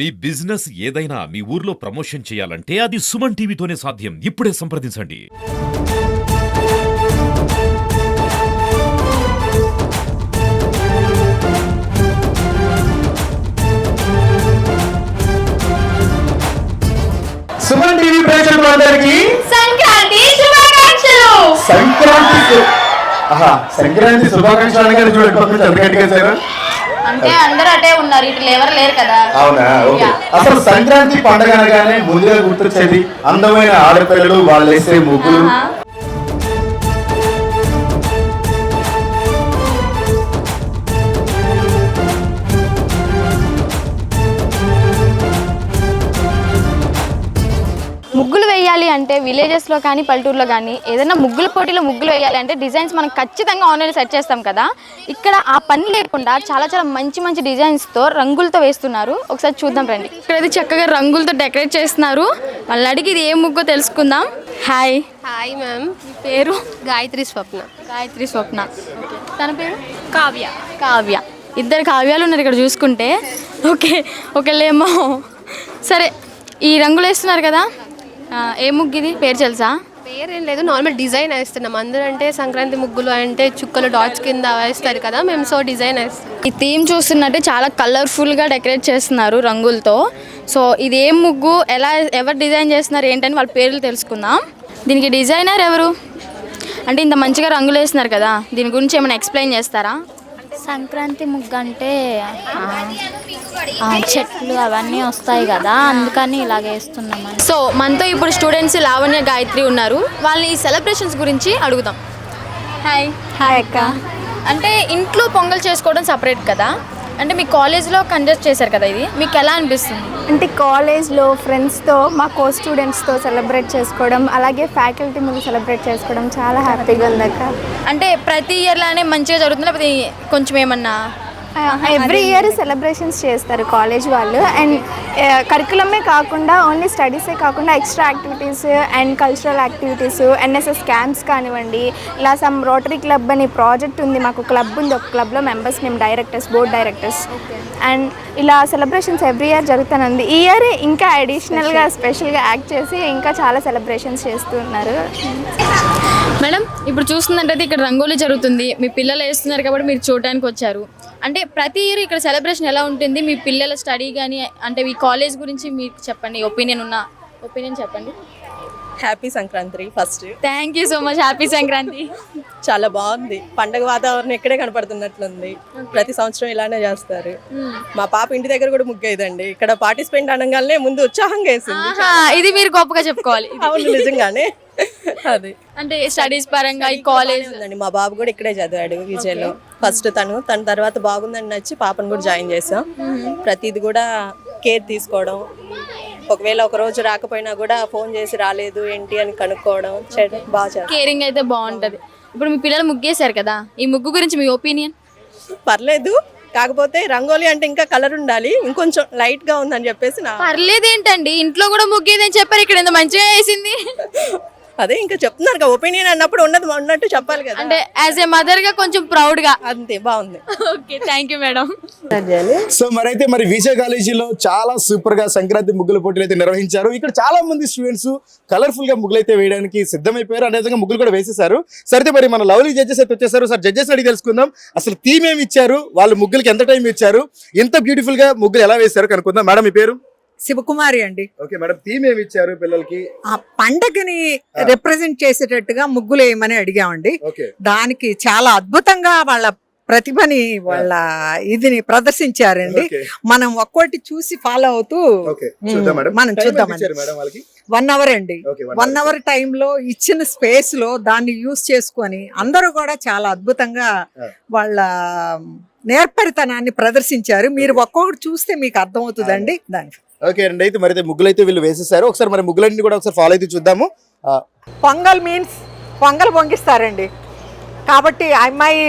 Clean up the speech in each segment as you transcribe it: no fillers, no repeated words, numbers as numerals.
మీ business ఏదైనా మీ ఊర్లో promotion చేయాలంటే అది సుమన్ టీవీతోనే సాధ్యం. ఇప్పుడే సంప్రదించండి. సుమన్ టీవీ ప్రేక్షకులందరికీ సంక్రాంతి శుభాకాంక్షలు. సంక్రాంతి శుభాకాంక్షలు అనగానే చూడండి చంద్రగడ్డి సార్. అంటే అందరూ అటే ఉన్నారు, ఇటు ఎవరు లేరు కదా. అవునా, ఓకే. అసలు సంక్రాంతి పండుగ అనగానే ముందుగా గుర్తొచ్చేది అందమైన ఆడపిల్లలు, వాళ్ళు వేసే ముగ్గులు. ముగ్గులు వేయాలి అంటే విలేజెస్లో కానీ పల్లెటూరులో కానీ ఏదైనా ముగ్గుల పోటీలో ముగ్గులు వేయాలి అంటే డిజైన్స్ మనం ఖచ్చితంగా ఆన్లైన్ సెర్చ్ చేస్తాం కదా. ఇక్కడ ఆ పని లేకుండా చాలా చాలా మంచి మంచి డిజైన్స్తో రంగులతో వేస్తున్నారు. ఒకసారి చూద్దాం రండి. ఇక్కడ చక్కగా రంగులతో డెకరేట్ చేస్తున్నారు. వాళ్ళని అడిగి ఇది ఏ ముగ్గో తెలుసుకుందాం. హాయ్. హాయ్ మ్యామ్, మీ పేరు? గాయత్రి స్వప్న. గాయత్రి స్వప్న. తన పేరు? కావ్య. కావ్య. ఇద్దరు కావ్యాలు ఉన్నారు ఇక్కడ చూసుకుంటే. ఓకే, ఒకళ్ళేమో సరే. ఈ రంగులు వేస్తున్నారు కదా, ఏ ముగ్గు ఇది, పేరు తెలుసా? పేరేం లేదు, నార్మల్ డిజైన్ వేస్తున్నాం. అందరూ అంటే సంక్రాంతి ముగ్గులు అంటే చుక్కలు డాట్స్ కింద వేస్తారు కదా, మేము సో డిజైన్ వేస్తాం. ఈ థీమ్ చూస్తున్నట్టే చాలా కలర్ఫుల్గా డెకరేట్ చేస్తున్నారు రంగులతో. సో ఇది ఏం ముగ్గు, ఎవరు డిజైన్ చేస్తున్నారు ఏంటని వాళ్ళ పేర్లు తెలుసుకుందాం. దీనికి డిజైనర్ ఎవరు? అంటే ఇంత మంచిగా రంగులు వేస్తున్నారు కదా, దీని గురించి ఏమైనా ఎక్స్ప్లెయిన్ చేస్తారా? సంక్రాంతి ముగ్గు అంటే చెట్లు అవన్నీ వస్తాయి కదా, అందుకని ఇలాగ వేస్తున్నామని. సో మనతో ఇప్పుడు స్టూడెంట్స్ లావణ్య, గాయత్రి ఉన్నారు. వాళ్ళని ఈ సెలబ్రేషన్స్ గురించి అడుగుదాం. హాయ్. హాయ్ అక్క. అంటే ఇంట్లో పొంగల్ చేసుకోవడం సపరేట్ కదా, అంటే మీ కాలేజ్లో కండక్ట్ చేశారు కదా, ఇది మీకు ఎలా అనిపిస్తుంది? అంటే కాలేజ్లో ఫ్రెండ్స్తో, మా కో స్టూడెంట్స్తో సెలబ్రేట్ చేసుకోవడం, అలాగే ఫ్యాకల్టీ ముందు సెలబ్రేట్ చేసుకోవడం చాలా హ్యాపీగా ఉంది అక్క. అంటే ప్రతి ఇయర్లానే మంచిగా జరుగుతుంది, లేకపోతే కొంచెం ఏమన్నా? ఎవ్రీ ఇయర్ సెలబ్రేషన్స్ చేస్తారు కాలేజ్ వాళ్ళు. అండ్ కరికులమే కాకుండా, ఓన్లీ స్టడీసే కాకుండా extra activities and cultural activities, NSS camps కానివ్వండి, ఇలా సమ్ రోటరీ క్లబ్ అని ప్రాజెక్ట్ ఉంది, మాకు క్లబ్ ఉంది. ఒక క్లబ్లో మెంబర్స్ మేము డైరెక్టర్స్, బోర్డ్ డైరెక్టర్స్. అండ్ ఇలా సెలబ్రేషన్స్ ఎవ్రీ ఇయర్ జరుగుతూనే ఉంది. ఈ ఇయర్ ఇంకా అడిషనల్గా స్పెషల్గా యాక్ట్ చేసి ఇంకా చాలా సెలబ్రేషన్స్ చేస్తున్నారు. మేడం, ఇప్పుడు చూస్తుందంటే ఇక్కడ రంగోలీ జరుగుతుంది, మీ పిల్లలు వేస్తున్నారు కాబట్టి మీరు చూడడానికి వచ్చారు. అంటే ప్రతి ఇయర్ ఇక్కడ సెలబ్రేషన్ ఎలా ఉంటుంది? మీ పిల్లల స్టడీ కానీ, అంటే మీ కాలేజ్ గురించి మీకు చెప్పండి, ఒపీనియన్ చెప్పండి. Happy Sankranti first. Thank you so much. Happy Sankranti. చాలా బాగుంది, పండగ వాతావరణం ఇక్కడే కనపడుతున్నట్లుంది. ప్రతి సంవత్సరం ఇలానే చేస్తారు. మా పాప ఇంటి దగ్గర కూడా ముగ్గైదండి, ఇక్కడ పార్టిసిపేట్ అనగానే ముందు ఉత్సాహంగా వేసింది. ఇది మీరు గొప్పగా చెప్పుకోవాలి. అవును, నిజంగానే. అది అంటే స్టడీస్ పరంగా ఈ కాలేజ్ ఉందండి. మా బాబు కూడా ఇక్కడే చదివాడు, విజయలో. ఫస్ట్ తన తర్వాత బాగుందని నచ్చి పాపను కూడా జాయిన్ చేసాం. ప్రతిది కూడా కేర్ తీసుకోవడం, ఒకవేళ ఒక రోజు రాకపోయినా కూడా ఫోన్ చేసి రాలేదు ఏంటి అని కనుక్కోవడం, బాగా కేరింగ్ అయితే బాగుంటది. ఇప్పుడు మీ పిల్లలు ముగ్గేశారు కదా, ఈ ముగ్గు గురించి మీ ఒపీనియన్? పర్లేదు, కాకపోతే రంగోలీ అంటే ఇంకా కలర్ ఉండాలి, ఇంకొంచెం లైట్ గా ఉందని చెప్పేసి పర్లేదు ఏంటండి, ఇంట్లో కూడా ముగ్గేదని చెప్పారు, ఇక్కడ ఎంత మంచిగా వేసింది. అదే ఇంకా చెప్తున్నారు కదా, ఒపీనియన్ అన్నప్పుడు ఉన్నట్టు చెప్పాలి కదా. అంటే యాజ్ ఏ మదర్ గా కొంచెం ప్రౌడ్ గా. అంతే, బాగుంది. Okay, thank you madam. So మరి విజయ కాలేజీలో చాలా సూపర్ గా సంక్రాంతి ముగ్గుల పోటీలు అయితే నిర్వహించారు. ఇక్కడ చాలా మంది స్టూడెంట్స్ కలర్ఫుల్ గా ముగ్గులు అయితే వేయడానికి సిద్ధమైపోయారు. అదేవిధంగా ముగ్గులు కూడా వేసేసారు. సరే, మరి మన లవ్లీ జడ్జెస్ అయితే వచ్చేసారు. సార్, జడ్జెస్ అడిగి తెలుసుకుందాం, అసలు థీమ్ ఏమి ఇచ్చారు, వాళ్ళు ముగ్గులకి ఎంత టైం ఇచ్చారు, ఎంత బ్యూటిఫుల్ గా ముగ్గులు ఎలా వేశారు కనుక్కుందాం. మేడం, మీ పేరు? శివకుమారి అండి. ఓకే మేడం, థీమ్ ఏమి ఇచ్చారు పిల్లలకి? ఆ పండగని రిప్రజెంట్ చేసేటట్టుగా ముగ్గులు వేయమని అడిగామండి. దానికి చాలా అద్భుతంగా వాళ్ళ ప్రతిభని, వాళ్ళ ఇదిని ప్రదర్శించారండి. మనం ఒక్కోటి చూసి ఫాలో అవుతూ మనం చూద్దామండి. 1 hour అండి. 1 hour టైంలో ఇచ్చిన స్పేస్ లో దాన్ని యూజ్ చేసుకొని అందరూ కూడా చాలా అద్భుతంగా వాళ్ళ నేర్పరితనాన్ని ప్రదర్శించారు. మీరు ఒక్కొక్కటి చూస్తే మీకు అర్థమవుతుందండి దానికి. ఓకే అండి, అయితే మరి ముగ్గులు అయితే వీళ్ళు వేసేసారు. ఒకసారి మరి ముగ్గులన్నీ కూడా ఒకసారి ఫాలో అయితే చూద్దాము. పొంగల్ మీన్స్ పొంగల్ పొంగిస్తారండి, కాబట్టి అమ్మాయి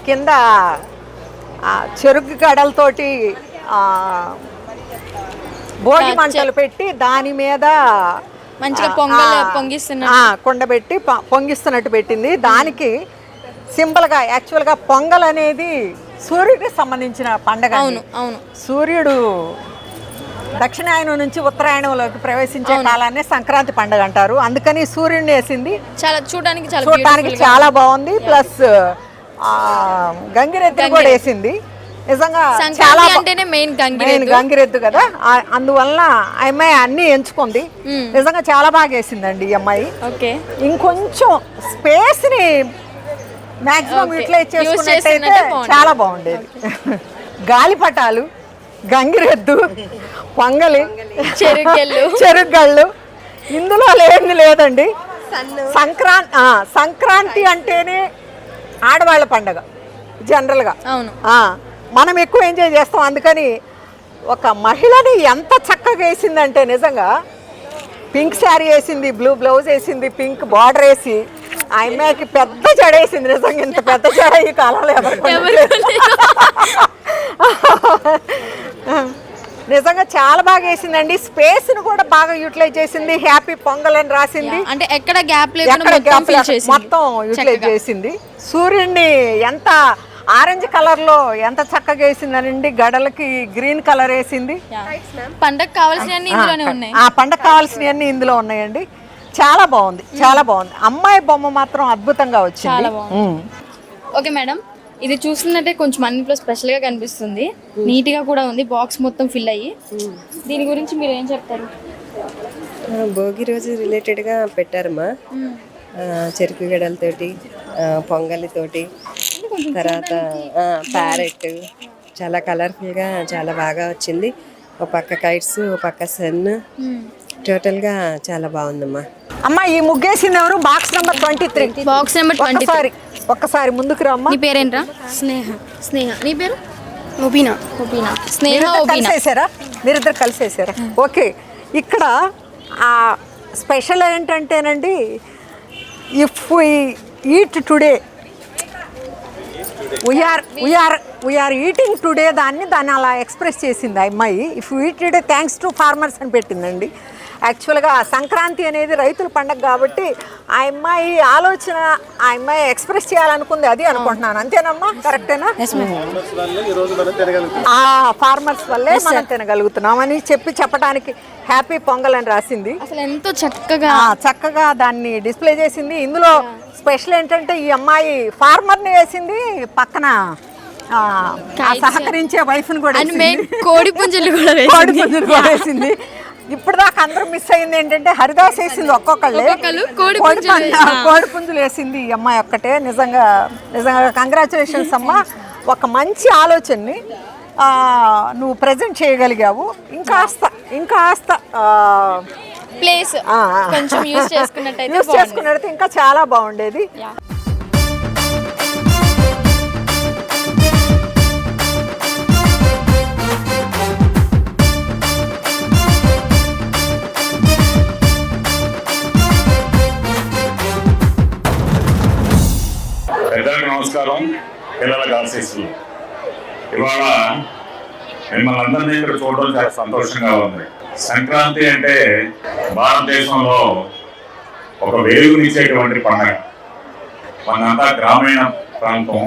కింద చెరుకు గడలతోటి భోగి మంటలు పెట్టి దాని మీద మంచిగా పొంగిస్తున్నట్టు కుండబెట్టి పొంగిస్తున్నట్టు పెట్టింది. దానికి సింపుల్ గా, యాక్చువల్ గా పొంగల్ అనేది సూర్యుడికి సంబంధించిన పండగ. అవును. సూర్యుడు దక్షిణాయనం నుంచి ఉత్తరాయణంలోకి ప్రవేశించే కాలాన్ని సంక్రాంతి పండుగ అంటారు. అందుకని సూర్యుడిని వేసింది, చాలా చూడడానికి చూడటానికి చాలా బాగుంది. ప్లస్ గంగిరెద్దు కూడా వేసింది. నిజంగా చాలా మెయిన్ గంగిరెద్దు కదా, అందువల్ల ఆ అమ్మాయి అన్ని ఎంచుకుంది. నిజంగా చాలా బాగా వేసిందండి ఈ అమ్మాయి. ఇంకొంచెం స్పేస్ ని మాక్సిమం యూటిలైజ్ చేసుకున్నట్టయితే చాలా బాగుండేది. గాలిపటాలు, గంగిరెద్దు, పొంగలి, చెరుగళ్ళు ఇందులో లేదండి. సంక్రాంతి అంటేనే ఆడవాళ్ళ పండగ జనరల్గా. అవును, మనం ఎక్కువ ఎంజాయ్ చేస్తాం. అందుకని ఒక మహిళని ఎంత చక్కగా వేసిందంటే నిజంగా పింక్ శారీ వేసింది, బ్లూ బ్లౌజ్ వేసింది, పింక్ బార్డర్ వేసి ఆ అమ్మాయికి పెద్ద జడ వేసింది. నిజంగా ఇంత పెద్ద జడ ఈ కాలంలో నిజంగా చాలా బాగా వేసిందండి. స్పేస్ ను కూడా బాగా యూటిలైజ్ చేసింది. హ్యాపీ పొంగల్ అని రాసింది, అంటే ఎక్కడ గ్యాప్ మొత్తం యూటిలైజ్ చేసింది. సూర్యుడిని ఎంత ఆరెంజ్ కలర్ లో ఎంత చక్కగా వేసిందనండి. గడలకి గ్రీన్ కలర్ వేసింది. పండగ కావాల్సినవన్నీ ఇందులోనే ఉన్నాయి. పండగ కావాల్సినవన్నీ ఇందులో ఉన్నాయండి. చాలా బాగుంది, చాలా బాగుంది. అమ్మాయి బొమ్మ మాత్రం అద్భుతంగా వచ్చింది. ఓకే మేడం, ఇది చూస్తున్నట్టే కొంచెం అన్నిట్లో స్పెషల్ గా కనిపిస్తుంది. నీట్ గా కూడా ఉంది, బాక్స్ మొత్తం ఫిల్ అయ్యి. దీని గురించి మీరు ఏం చెప్తారు? భోగి రోజు రిలేటెడ్గా పెట్టారమ్మా. చెరుకు గడలతోటి, పొంగలితోటి, తర్వాత ప్యారెట్, చాలా కలర్ఫుల్గా చాలా బాగా వచ్చింది. ఒక పక్క కైట్స్, ఒక పక్క సన్, టోటల్గా చాలా బాగుందమ్మా. అమ్మా ఈ ముగ్గేసింది ఎవరు? Box number 23. Box number 23. ఒక్కసారి ముందుకు రమ్మా. నీ పేరేంట్రా? స్నేహ. నీ పేరు? ఒబీనా. స్నేహ కలిసేసారా? మీరిద్దరు కలిసేసారా? ఓకే. ఇక్కడ స్పెషల్ ఏంటంటేనండి, if we eat today we are eating today, దాన్ని అలా ఎక్స్ప్రెస్ చేసింది ఆ అమ్మాయి. If eat today thanks to farmers అని పెట్టిందండి. యాక్చువల్గా సంక్రాంతి అనేది రైతుల పండుగ కాబట్టి ఆ అమ్మాయి ఆలోచన, ఆ అమ్మాయి ఎక్స్ప్రెస్ చేయాలనుకుంది అది అనుకుంటున్నాను. అంతేనమ్మా? కరెక్టేనా? ఆ ఫార్మర్స్ వల్లే మనం తినగలుగుతున్నాం అని చెప్పడానికి హ్యాపీ పొంగల్ అని రాసింది. అసలు ఎంతో చక్కగా దాన్ని డిస్ప్లే చేసింది. ఇందులో స్పెషల్ ఏంటంటే ఈ అమ్మాయి ఫార్మర్ని వేసింది, పక్కన సహకరించే వైఫ్ని కూడా కోడి పుంజులు కూడా వేసింది. ఇప్పుడు దాకా అందరూ మిస్ అయింది ఏంటంటే హరిదాస్ వేసింది ఒక్కొక్కళ్ళే, కోడి పుంజులు వేసింది ఈ అమ్మాయి ఒక్కటే. నిజంగా కంగ్రాచులేషన్స్ అమ్మా. ఒక మంచి ఆలోచనని నువ్వు ప్రజెంట్ చేయగలిగావు. ఇంకాస్త ప్లేస్ కొంచెం యూస్ చేసుకున్నట్టయితే ఇంకా చాలా బాగుండేది. పెద్దలకు నమస్కారం, పిల్లలకు ఆశీస్సులు. ఇవాళ మిమ్మల్ని అందరినీ ఇక్కడ చూడడం చాలా సంతోషంగా ఉంది. సంక్రాంతి అంటే భారతదేశంలో ఒక వెలుగునిచ్చేటువంటి పండుగ. మనంతా గ్రామీణ ప్రాంతం,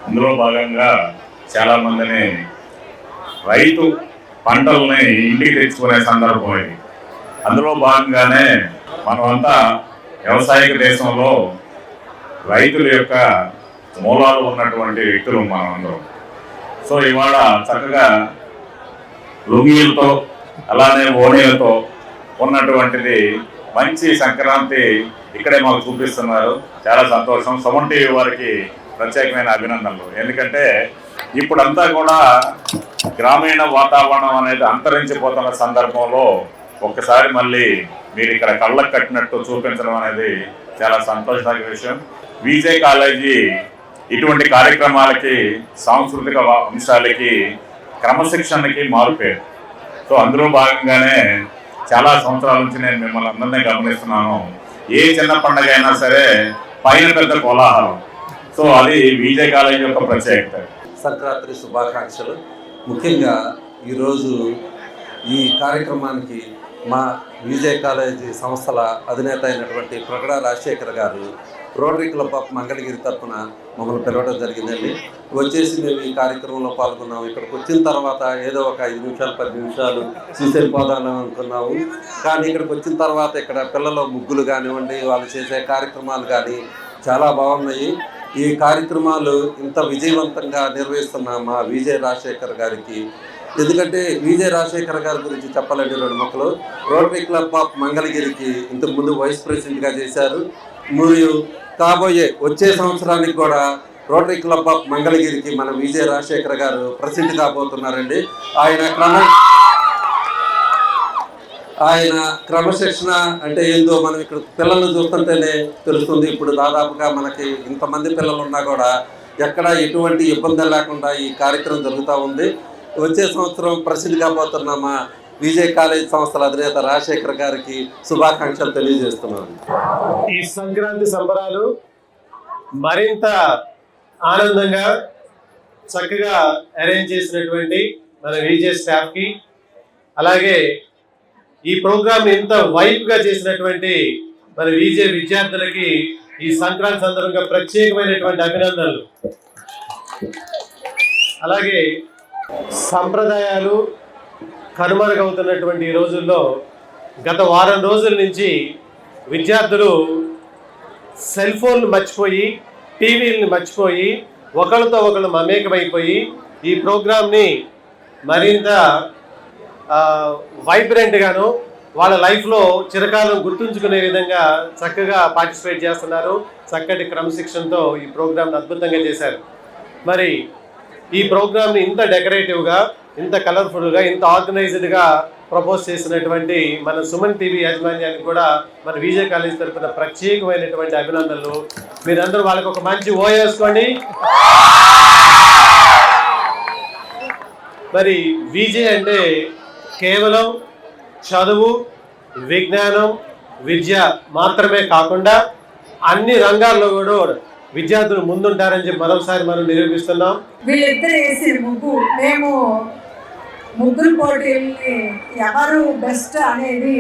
అందులో భాగంగా చాలామందిని రైతు పంటల్ని ఇంటికి తెచ్చుకునే సందర్భం ఇది. అందులో భాగంగానే మనమంతా వ్యవసాయక దేశంలో రైతుల యొక్క మూలాలు ఉన్నటువంటి వ్యక్తులు మనం అందరం. సో ఇవాళ చక్కగా లుంగీలతో అలానే ఓణీలతో ఉన్నటువంటిది మంచి సంక్రాంతి ఇక్కడే మాకు చూపిస్తున్నారు. చాలా సంతోషం. సుమన్ టీవీ వారికి ప్రత్యేకమైన అభినందనలు. ఎందుకంటే ఇప్పుడంతా కూడా గ్రామీణ వాతావరణం అనేది అంతరించిపోతున్న సందర్భంలో ఒక్కసారి మళ్ళీ మీరు ఇక్కడ కళ్ళకు కట్టినట్టు చూపించడం అనేది చాలా సంతోషకర విషయం. విజే కాలేజీ ఇటువంటి కార్యక్రమాలకి, సాంస్కృతిక అంశాలకి, క్రమశిక్షణకి మారుపేరు. సో అందులో భాగంగానే చాలా సంవత్సరాల నుంచి నేను మిమ్మల్ని అందరినీ గమనిస్తున్నాను. ఏ చిన్న పండుగ అయినా సరే పైన పెద్ద కోలాహలం. సో అది విజే కాలేజీ యొక్క ప్రత్యేకత. సంక్రాంతి శుభాకాంక్షలు. ముఖ్యంగా ఈరోజు ఈ కార్యక్రమానికి మా విజే కాలేజీ సంస్థల అధినేత అయినటువంటి ప్రగడ రాజశేఖర్ గారు రోటరీ క్లబ్ ఆఫ్ మంగళగిరి తరఫున మమ్మల్ని పిలవడం జరిగిందండి. వచ్చేసి మేము ఈ కార్యక్రమంలో పాల్గొన్నాము. ఇక్కడికి వచ్చిన తర్వాత ఏదో ఒక 5 నిమిషాలు 10 నిమిషాలు చూసి వెళ్ళిపోదాం అనుకున్నాము. కానీ ఇక్కడికి వచ్చిన తర్వాత ఇక్కడ పిల్లల ముగ్గులు కానివ్వండి, వాళ్ళు చేసే కార్యక్రమాలు కానీ చాలా బాగున్నాయి. ఈ కార్యక్రమాలు ఇంత విజయవంతంగా నిర్వహిస్తున్న మా విజయ రాజశేఖర్ గారికి, ఎందుకంటే విజయ రాజశేఖర్ గారి గురించి చెప్పాలంటే 2 మొక్కలు. రోటరీ క్లబ్ ఆఫ్ మంగళగిరికి ఇంతకుముందు వైస్ ప్రెసిడెంట్గా చేశారు. మరియు వచ్చే సంవత్సరానికి కూడా రోటరీ క్లబ్ ఆఫ్ మంగళగిరికి మన విజయ రాజశేఖర్ గారు ప్రెసిడెంట్ కాబోతున్నారండి. ఆయన క్రమశిక్షణ అంటే ఏందో మనం ఇక్కడ పిల్లల్ని చూస్తుంటేనే తెలుస్తుంది. ఇప్పుడు దాదాపుగా మనకి ఇంతమంది పిల్లలు ఉన్నా కూడా ఎక్కడ ఎటువంటి ఇబ్బంది లేకుండా ఈ కార్యక్రమం జరుగుతూ ఉంది. వచ్చే సంవత్సరం ప్రెసిడెంట్ కాబోతున్న మా విజయ్ కాలేజ్ సంస్థల అధినేత రాజశేఖర్ గారికి శుభాకాంక్షలు తెలియజేస్తున్నాను. ఈ సంక్రాంతి సంబరాలు మరింత ఆనందంగా చక్కగా అరేంజ్ చేసినటువంటి మన విజయ్ స్టాఫ్కి, అలాగే ఈ ప్రోగ్రామ్ ఇంత వైబ్గా చేసినటువంటి మన విజయ్ విద్యార్థులకి ఈ సంక్రాంతి సందర్భంగా ప్రత్యేకమైనటువంటి అభినందనలు. అలాగే సంప్రదాయాలు కనుమరుగవుతున్నటువంటి ఈ రోజుల్లో గత వారం రోజుల నుంచి విద్యార్థులు సెల్ ఫోన్లు మర్చిపోయి, టీవీలను మర్చిపోయి, ఒకరితో ఒకరు మమేకమైపోయి ఈ ప్రోగ్రామ్ని మరింత వైబ్రెంట్గాను వాళ్ళ లైఫ్లో చిరకాలం గుర్తుంచుకునే విధంగా చక్కగా పార్టిసిపేట్ చేస్తున్నారు. చక్కటి క్రమశిక్షణతో ఈ ప్రోగ్రామ్ని అద్భుతంగా చేశారు. మరి ఈ ప్రోగ్రామ్ని ఇంత డెకరేటివ్గా, ఇంత కలర్ఫుల్గా, ఇంత ఆర్గనైజ్డ్గా ప్రపోజ్ చేసినటువంటి మన సుమన్ టీవీ యాజమాన్యానికి కూడా మన విజయ్ కాలేజ్ తరఫున ప్రత్యేకమైనటువంటి అభినందనలు. మీరందరూ వాళ్ళకి ఒక మంచి ఓ వేసుకోండి. మరి విజయ్ అంటే కేవలం చదువు, విజ్ఞానం, విద్య మాత్రమే కాకుండా అన్ని రంగాల్లో కూడా విద్యార్థులు ముందుంటారని చెప్పి మరోసారి మనం నిరూపిస్తున్నాం. వీళ్ళిద్దరు వేసి మేము ముగ్గురు పోటీల్ని ఎవరు బెస్ట్ అనేది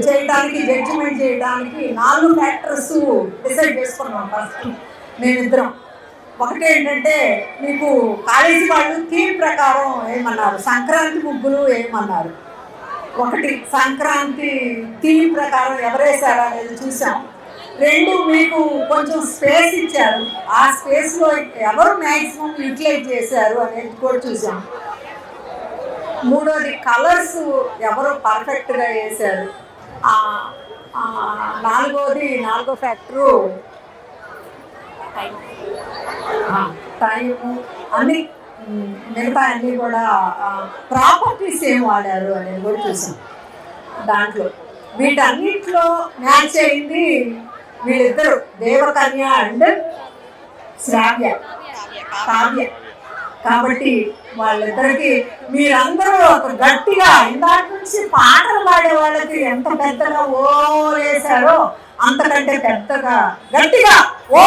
చేయడానికి, జడ్జిమెంట్ చేయడానికి 4 ఫ్యాక్టర్స్ డిసైడ్ చేసుకున్నాం. ఫస్ట్ మేమిద్దరం ఒకటి ఏంటంటే, మీకు కాలేజీ వాళ్ళు థీమ్ ప్రకారం ఏమన్నారు, సంక్రాంతి ముగ్గులు ఏమన్నారు. ఒకటి సంక్రాంతి థీమ్ ప్రకారం ఎవరేసారు అనేది చూసాం. 2 మీకు కొంచెం స్పేస్ ఇచ్చారు, ఆ స్పేస్లో ఎవరు మ్యాక్సిమం యూటిలైజ్ చేశారు అనేది కూడా చూసాం. 3వది కలర్స్ ఎవరు పర్ఫెక్ట్గా వేశారు. 4వ ఫ్యాక్టరు టైము, అన్ని మిగతా అన్నీ కూడా ప్రాపర్టీస్ ఏం వాడారు అనేది కూడా చూసాం. దాంట్లో వీటన్నిటిలో మ్యాచ్ అయింది వీళ్ళిద్దరు, దేవకన్య అండ్ శ్రావ్య, కావ్య. కాబట్టి వాళ్ళిద్దరికి మీరందరూ ఒక గట్టిగా, ఇందాక నుంచి పాటలు పాడే వాళ్ళకి ఎంత పెద్దగా ఓ వేశారో అంతకంటే పెద్దగా గట్టిగా ఓ